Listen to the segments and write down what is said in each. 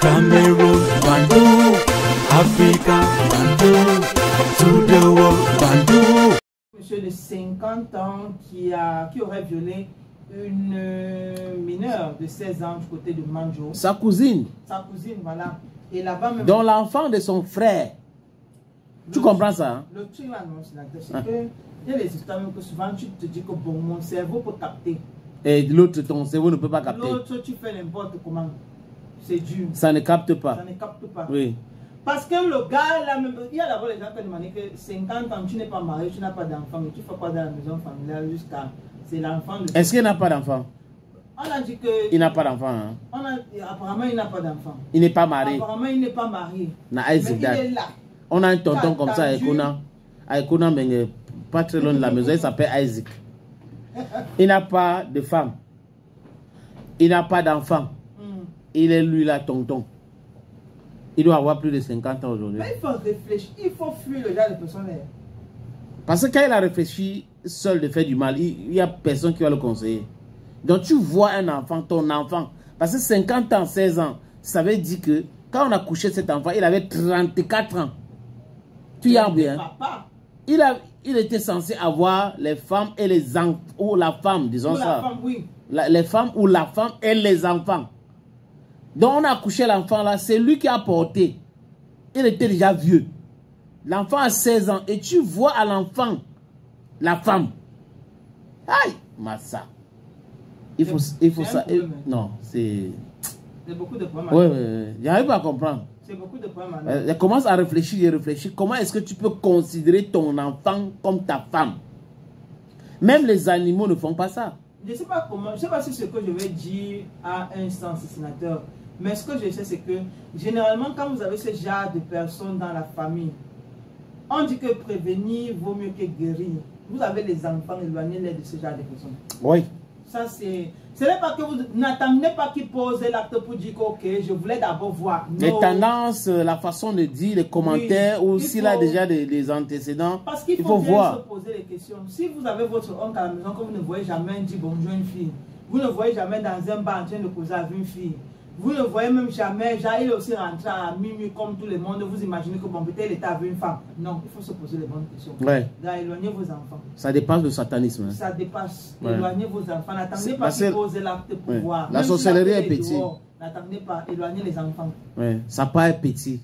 Cameroon, Bandung, Africa, Bandung, to the world, Bandung. Monsieur de 50 ans qui aurait violé une mineure de 16 ans du côté de Manjo. Sa cousine. Sa cousine, voilà. Et là-bas même... Dont l'enfant de son frère. Tu comprends ça, hein? Le truc là, non, c'est que... Il y a des histoires que souvent tu te dis que bon, mon cerveau peut capter. Et l'autre, ton cerveau ne peut pas capter. L'autre, tu fais n'importe comment. C'est dur. Ça ne capte pas. Ça ne capte pas. Oui. Parce que le gars, là, même, il y a d'abord les gens qui demandent que 50 ans, tu n'es pas marié, tu n'as pas d'enfant, mais tu fais quoi dans la maison familiale jusqu'à... C'est l'enfant... Est-ce qu'il n'a pas d'enfant? On a dit que... Il n'a pas d'enfant, hein? Apparemment, il n'a pas d'enfant. Il n'est pas marié. Apparemment, il n'est pas marié. Mais il est là. On a un tonton comme ça à Ekona, mais pas très loin de la maison, il s'appelle Isaac. Il n'a pas de femme. Il n'a pas d'enfant. Il est lui là, tonton. Il doit avoir plus de 50 ans aujourd'hui. Mais il faut réfléchir, il faut fuir le genre de personnes. Parce que quand il a réfléchi seul de faire du mal, il n'y a personne qui va le conseiller. Donc tu vois un enfant, ton enfant, parce que 50 ans, 16 ans, ça veut dire que quand on a couché cet enfant, il avait 34 ans. Tu y as bien. Il était censé avoir les femmes et les enfants, ou la femme, disons ça. La femme, oui. Les femmes ou la femme et les enfants. Donc on a accouché l'enfant là, c'est lui qui a porté. Il était déjà vieux. L'enfant a 16 ans et tu vois à l'enfant la femme. Aïe, Massa. Il faut ça. Non, c'est... C'est beaucoup de problèmes. Oui, j'arrive pas à comprendre. C'est beaucoup de problèmes. Elle commence à réfléchir et réfléchir. Comment est-ce que tu peux considérer ton enfant comme ta femme? Même les animaux ne font pas ça. Je ne sais pas comment, je ne sais pas si ce que je vais dire a un sens, sénateur. Mais ce que je sais, c'est que généralement, quand vous avez ce genre de personnes dans la famille, on dit que prévenir vaut mieux que guérir. Vous avez les enfants, éloignez-les de ce genre de personnes. Oui. Ça, c'est... Ce n'est pas que vous n'attendez pas qu'ils posent l'acte pour dire que, ok, je voulais d'abord voir. Les tendances, la façon de dire, les commentaires, ou s'il a déjà des antécédents, parce qu'il faut bien se poser les questions. Si vous avez votre oncle à la maison, que vous ne voyez jamais dire bonjour à une fille, vous ne voyez jamais dans un bar en train de causer avec une fille, vous ne voyez même jamais, genre il est aussi rentré à minuit comme tout le monde, vous imaginez que bon, peut-être il était avec une femme. Non, il faut se poser les bonnes questions. Ouais. Éloignez vos enfants. Ça dépasse le satanisme. Hein. Ça dépasse. Ouais. Éloignez vos enfants. N'attendez pas qu'ils posent l'acte pour voir. La sorcellerie est petite. N'attendez pas. Éloignez les enfants. Ouais. Ça paraît petit.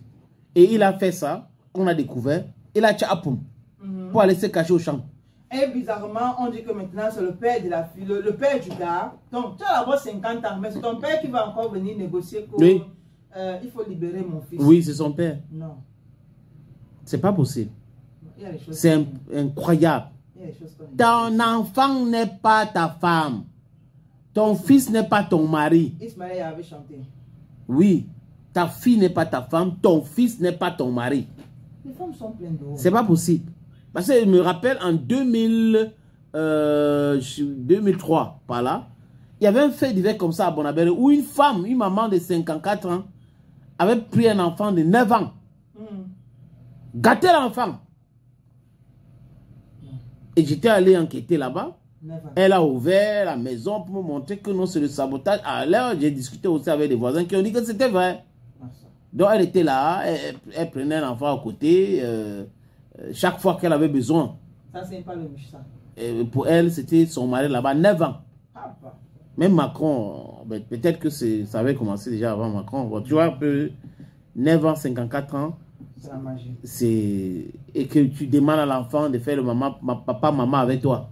Et il a fait ça, on a découvert, il a tchapoum pour aller se cacher au champ. Et bizarrement, on dit que maintenant c'est le père de la fille, le père du gars. Donc, tu as d'abord 50 ans, mais c'est ton père qui va encore venir négocier que il faut libérer mon fils. Oui, c'est son père. Non. C'est pas possible. C'est incroyable. Ton enfant n'est pas ta femme. Ton fils n'est pas ton mari. Ismaël avait chanté. Oui. Ta fille n'est pas ta femme. Ton fils n'est pas ton mari. Les femmes sont pleines d'eau. C'est pas possible. Parce que je me rappelle en 2003, par là, il y avait un fait divers comme ça à Bonabel où une femme, une maman de 54 ans, avait pris un enfant de 9 ans. Gâté l'enfant. Et j'étais allé enquêter là-bas. Elle a ouvert la maison pour me montrer que non, c'est le sabotage. Alors, j'ai discuté aussi avec des voisins qui ont dit que c'était vrai. Donc, elle était là, elle prenait l'enfant à côté. Chaque fois qu'elle avait besoin. Ça, c'est pas le ça. Pour elle, c'était son mari là-bas, 9 ans. Même Macron, peut-être que ça avait commencé déjà avant Macron. Bon, tu vois un peu, 9 ans, 54 ans. C'est la magie. Et que tu demandes à l'enfant de faire le papa, maman avec toi.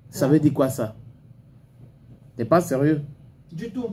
Ça veut dire quoi ça? T'es pas sérieux? Du tout.